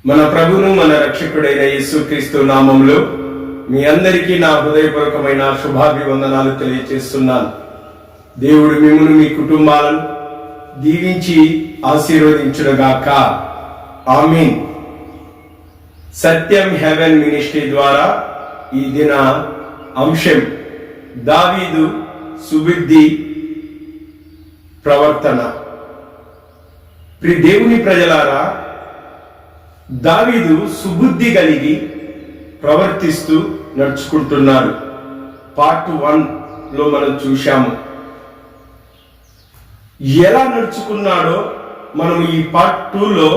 మన ప్రభువును మన రక్షకుడైన యేసుక్రీస్తు నామములో మీ అందరికీ నా హృదయపూర్వకమైన శుభాభివందనాలు తెలియజేస్తున్నాను. దేవుడు మిమ్మును మీ కుటుంబాలను దీవించి ఆశీర్వదించునుగాక. ఆమీన్. సత్యం హెవెన్ మినిస్ట్రీ ద్వారా ఈ దిన అంశం దావీదు సుబుద్ధి ప్రవర్తన. దేవుని ప్రజలారా, దావీదు సుబుద్ధి కలిగి ప్రవర్తిస్తూ నడుచుకుంటున్నాడు. పార్ట్ 1లో మనం చూశాము. ఎలా నడుచుకున్నాడో మనము ఈ పార్ట్ 2లో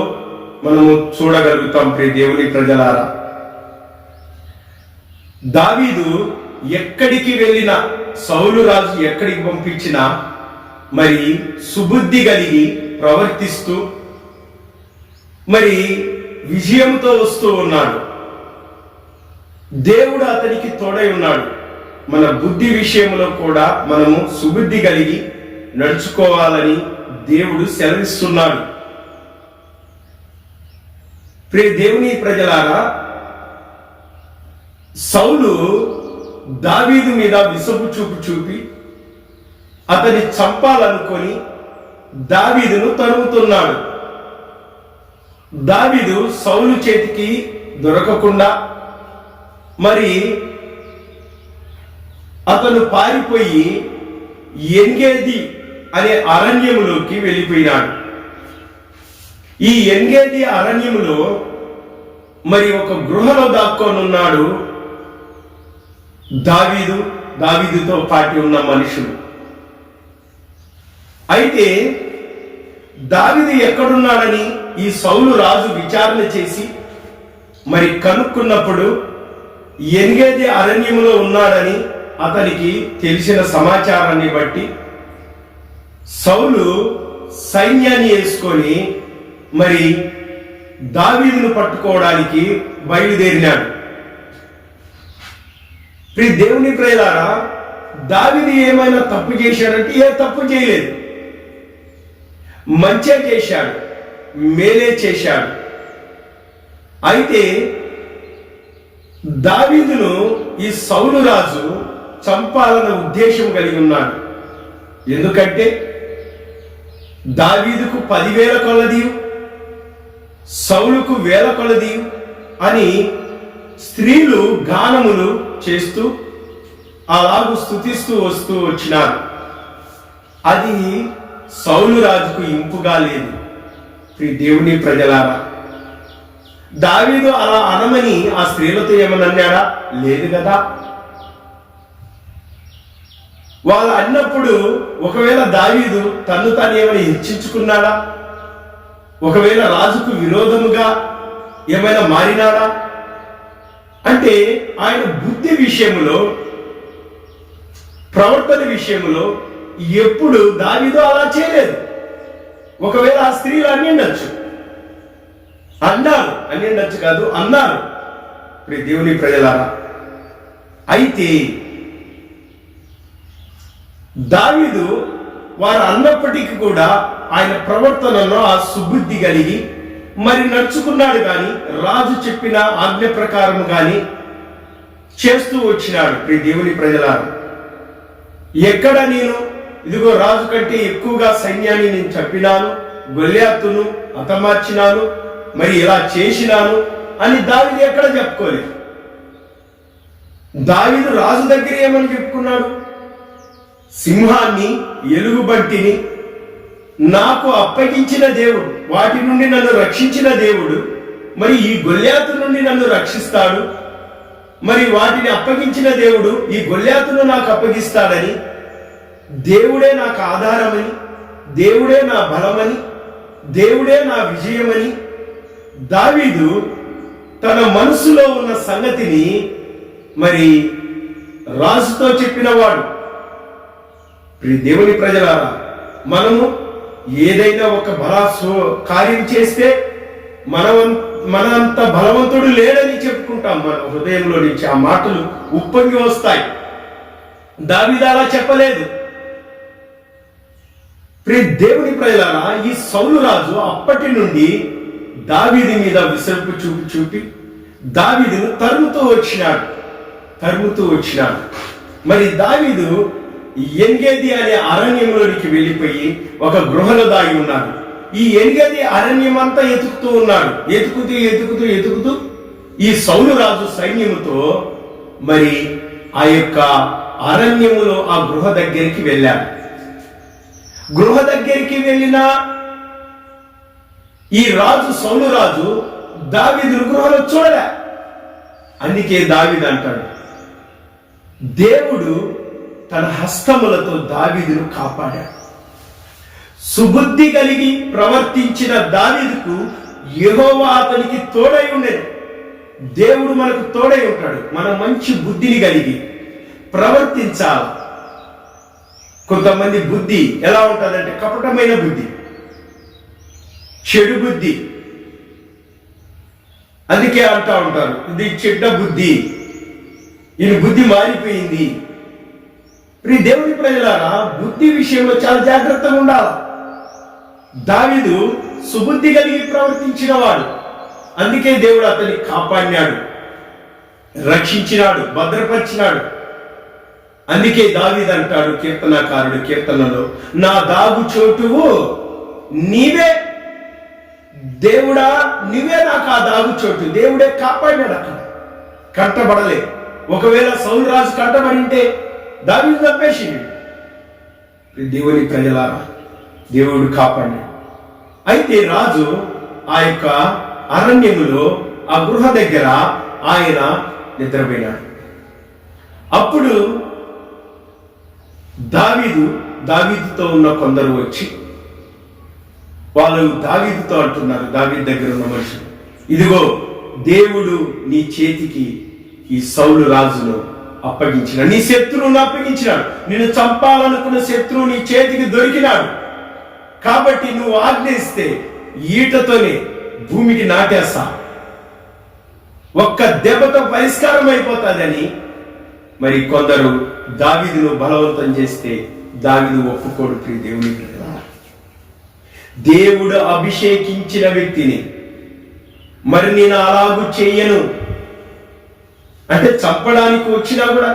మనము చూడగలుగుతాం. దేవుని ప్రజలారా, దావీదు ఎక్కడికి వెళ్ళినా, సౌలు రాజు ఎక్కడికి పంపించినా మరి సుబుద్ధి కలిగి ప్రవర్తిస్తూ మరి విజయంతో వస్తూ ఉన్నాడు. దేవుడు అతనికి తోడై ఉన్నాడు. మన బుద్ధి విషయంలో కూడా మనము సుబుద్ధి కలిగి నడుచుకోవాలని దేవుడు సెలవిస్తున్నాడు. దేవుని ప్రజలారా, సౌలు దావీదు మీద విసపు చూపు చూపి అతని చంపాలనుకొని దావీదును తరుముతున్నాడు. దావీదు సౌలు చేతికి దొరకకుండా మరి అతను పారిపోయి ఎంగేది అనే అరణ్యములోకి వెళ్ళిపోయినాడు. ఈ ఎంగేది అరణ్యములో మరి ఒక గృహలో దాక్కొనున్నాడు దావీదుతో పాటు ఉన్న మనుషులు. అయితే దావీదు ఎక్కడున్నాడని ఈ సౌలు రాజు విచారణ చేసి మరి కనుక్కున్నప్పుడు ఎంగేది అరణ్యములో ఉన్నాడని అతనికి తెలిసిన సమాచారాన్ని బట్టి సౌలు సైన్యాన్ని వేసుకొని మరి దావీదును పట్టుకోవడానికి బయలుదేరినాడు. దేవుని ప్రజలారా, దావీదు ఏమైనా తప్పు చేశాడంటే ఏ తప్పు చేయలేదు. మంచే చేశాడు, మేలే చేశాడు. అయితే దావీదును ఈ సౌలు రాజు చంపాలన్న ఉద్దేశం కలిగి ఉన్నాడు. ఎందుకంటే దావీదుకు 10,000 కొలది, సౌలుకు 1,000 కొలది అని స్త్రీలు గానములు చేస్తూ అలాగూ స్తుతిస్తూ వస్తూ వచ్చినారు. అది సౌలు రాజుకు ఇంపుగా లేదు. దేవుని ప్రజలారా, దావీదు అలా అనమని ఆ స్త్రీలతో ఏమని అన్నాడా? లేదు కదా. వాళ్ళు అన్నప్పుడు ఒకవేళ దావీదు తన్ను తాను ఏమైనా హెచ్చించుకున్నాడా? ఒకవేళ రాజుకు విరోధముగా ఏమైనా మారినాడా? అంటే ఆయన బుద్ధి విషయంలో, ప్రవర్తన విషయంలో ఎప్పుడు దావీదు అలా చేయలేదు. ఒకవేళ ఆ స్త్రీలు అన్నిండొచ్చు కాదు అన్నారు. దేవుని ప్రజలారా, అయితే దావీదు వారు అన్నప్పటికీ కూడా ఆయన ప్రవర్తనలో ఆ సుబుద్ధి కలిగి మరి నడుచుకున్నాడు. కానీ రాజు చెప్పిన ఆజ్ఞ ప్రకారం కానీ చేస్తూ వచ్చినాడు. దేవుని ప్రజలారా, ఎక్కడ నేను ఇదిగో రాజు కంటే ఎక్కువగా సైన్యాన్ని నేను చంపినాను, గొల్యాతును హతమార్చినాను, మరి ఇలా చేసినాను అని దావీదు ఎక్కడ చెప్పుకోలేదు. దావీదు రాజు దగ్గర ఏమని చెప్పుకున్నాడు? సింహాన్ని, ఎలుగుబంటిని నాకు అప్పగించిన దేవుడు, వాటి నుండి నన్ను రక్షించిన దేవుడు మరి ఈ గొల్యాతు నుండి నన్ను రక్షిస్తాడు, మరి వాటిని అప్పగించిన దేవుడు ఈ గొల్యాతును నాకు అప్పగిస్తాడని, దేవుడే నాకు ఆధారమని, దేవుడే నా బలమని, దేవుడే నా విజయమని దావీదు తన మనసులో ఉన్న సంగతిని మరి రాజుతో చెప్పినవాడు. దేవుని ప్రజలారా, మనము ఏదైనా ఒక కార్యం చేస్తే మనంత బలవంతుడు లేడని చెప్పుకుంటాం. మన హృదయంలో నుంచి ఆ మాటలు ఉప్పొంగి వస్తాయి. దావీదు అలా చెప్పలేదు. దేవుని ప్రజలారా, ఈ సౌలు రాజు అప్పటి నుండి దావీదు మీద విసర్పు చూపి దావీదును తరుముతూ వచ్చినాడు. మరి దావీదు ఎన్గేది అనే అరణ్యంలోనికి వెళ్ళిపోయి ఒక గృహలో దాగి ఉన్నాడు. ఈ ఎన్గేది అరణ్యం అంతా ఎతుకుతూ ఉన్నాడు. ఎతుకుతూ ఈ సౌలు రాజు సైన్యముతో మరి ఆ యొక్క అరణ్యములో ఆ గృహ దగ్గరికి వెళ్ళాడు. గృహ దగ్గరికి వెళ్ళిన ఈ రాజు సౌలు రాజు దావీదు గృహలో చూడలే. అందుకే దావీదు అంటాడు, దేవుడు తన హస్తములతో దావీదును కాపాడాడు. సుబుద్ధి కలిగి ప్రవర్తించిన దావీదుకు యెహోవా అతనికి తోడై ఉండేది. దేవుడు మనకు తోడై ఉంటాడు. మనం మంచి బుద్ధిని కలిగి ప్రవర్తించాలి. కొంతమంది బుద్ధి ఎలా ఉంటుందంటే కపటమైన బుద్ధి, చెడు బుద్ధి. అందుకే అంటూ ఉంటారు, ఇది చెడ్డ బుద్ధి, ఈయన బుద్ధి మారిపోయింది. దేవుని ప్రజలారా, బుద్ధి విషయంలో చాలా జాగ్రత్తగా ఉండాలి. దావీదు సుబుద్ధి కలిగి ప్రవర్తించిన వాడు. అందుకే దేవుడు అతన్ని కాపాడినాడు, రక్షించినాడు, భద్రపరిచినాడు. అందుకే దావీదు అంటాడు కీర్తనకారుడు కీర్తనలో, నా దాగు చోటువు నీవే దేవుడా, నీవే నాకు ఆ దాగు చోటు. దేవుడే కాపాడినాడు. అక్కడ కంటబడలే. ఒకవేళ సౌలు రాజు కంటబడింటే దావీదు చంపేసిండు. దేవుని ప్రజలారా, దేవుడు కాపాడినాడు. అయితే రాజు ఆ యొక్క అరణ్యములో ఆ గృహ దగ్గర ఆయన నిద్రపోయినాడు. అప్పుడు దావీదుతో ఉన్న కొందరు వచ్చి వాళ్ళు దావీదుతో అంటున్నారు, దావీదు దగ్గర ఉన్న మనుషులు, ఇదిగో దేవుడు నీ చేతికి ఈ సౌలు రాజును అప్పగించినాడు, నీ శత్రువును అప్పగించినాడు. నిన్ను చంపాలనుకున్న శత్రువు నీ చేతికి దొరికినాడు. కాబట్టి నువ్వు ఆజ్ఞయిస్తే ఈటతోనే భూమికి నాటేస్తా, ఒక్క దెబ్బతో పరిష్కారం అయిపోతాదని. మరి కొందరు దావీదును బలవంతం చేస్తే దావీదు ఒప్పుకోడు. దేవుని దేవుడు అభిషేకించిన వ్యక్తిని మరి నేను అలాగూ చెయ్యను అంటే చంపడానికి వచ్చినా కూడా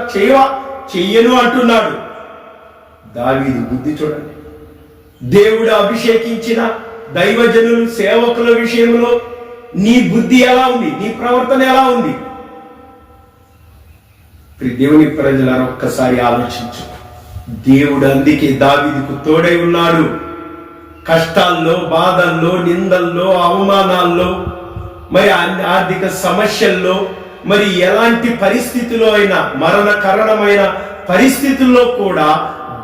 చెయ్యను అంటున్నాడు. దావీదు బుద్ధి చూడండి. దేవుడు అభిషేకించిన దైవజనులు సేవకుల విషయంలో నీ బుద్ధి ఎలా ఉంది, నీ ప్రవర్తన ఎలా ఉంది? దేవుని ప్రజలను ఒక్కసారి ఆలోచించు. దేవుడు అందుకే దావీదుకు తోడై ఉన్నాడు. కష్టాల్లో, బాధల్లో, నిందల్లో, అవమానాల్లో, మరి ఆర్థిక సమస్యల్లో, మరి ఎలాంటి పరిస్థితిలో అయినా, మరణకరణమైన పరిస్థితుల్లో కూడా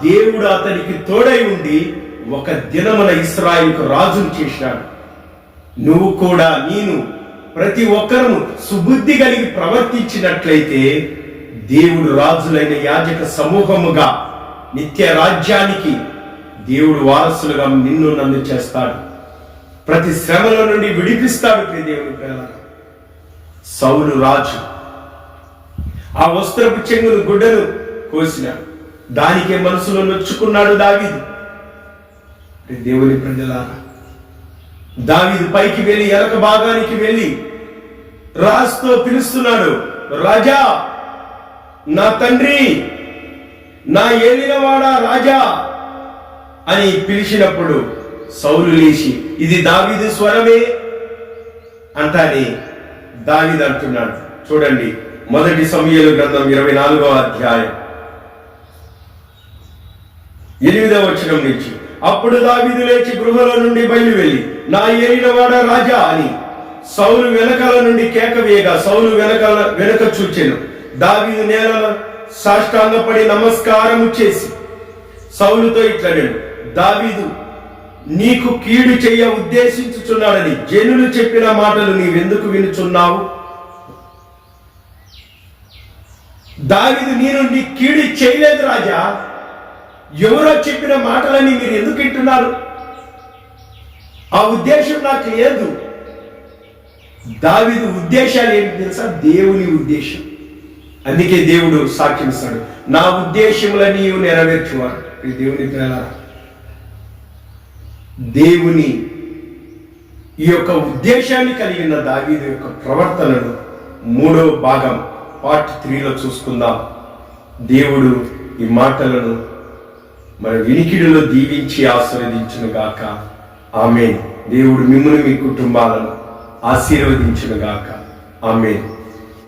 దేవుడు అతనికి తోడై ఉండి ఒక దినమున ఇశ్రాయేలుకు రాజును చేశాడు. నువ్వు కూడా, నేను, ప్రతి ఒక్కరూ సుబుద్ధి కలిగి ప్రవర్తించినట్లయితే దేవుడు రాజులైన యాజక సమూహముగా నిత్య రాజ్యానికి దేవుడు వారసులుగా నిన్ను నన్ను చేస్తాడు. ప్రతి శ్రమల నుండి విడిపిస్తాడు. దేవుని పిల్లలు, సౌలు రాజు ఆ వస్త్రపు చెంగును గుడ్డను కోసినాడు. దానికే మనసులో నొచ్చుకున్నాడు దావీదు. దేవుని ప్రజలారా, దావీదు పైకి వెళ్ళి ఎలక భాగానికి వెళ్ళి రాజుతో పిలుస్తున్నాడు, రాజా, నా తండ్రి, నా ఏలినవాడా రాజా అని పిలిచినప్పుడు సౌలు లేచి, ఇది దావీదు స్వరమే అంటానే దావీదు అంటున్నాడు. చూడండి, 1 సమూయేలు గ్రంథం 24వ అధ్యాయం 8వ వచనం నుంచి, అప్పుడు దావీదు లేచి గృహలో నుండి బయలు వెళ్ళి, నా ఏలినవాడ రాజా అని సౌలు వెనకాల నుండి కేక వేయగా సౌలు వెనక చూచెను. దావీదు నేలలో సాష్టాంగపడి నమస్కారము చేసి సౌలుతో ఇట్లనెను, దావీదు నీకు కీడు చెయ్య ఉద్దేశించుచున్నాడని జనులు చెప్పిన మాటలు నీవెందుకు వినుచున్నావు? దావీదు, నేను నీ కీడు చేయలేదు రాజా, ఎవరో చెప్పిన మాటలని మీరు ఎందుకు వింటున్నారు? ఆ ఉద్దేశం నాకు లేదు. దావీదు ఉద్దేశాలు ఏంటి తెలుసా? దేవుని ఉద్దేశం. అందుకే దేవుడు సాక్ష్యం ఇస్తాడు, నా ఉద్దేశములని నీవు నెరవేర్చువాడు. దేవుని పిల్లలారా, దేవుని ఈ యొక్క ఉద్దేశాన్ని కలిగిన దావీదు యొక్క ప్రవర్తనను 3వ భాగం పార్ట్ 3లో చూసుకుందాం. దేవుడు ఈ మాటలను మన వినికిడిలో దీవించి ఆశీర్వదించును గాక. ఆమేన్. దేవుడు మిమ్మును మీ కుటుంబాలను ఆశీర్వదించును గాక. ఆమేన్.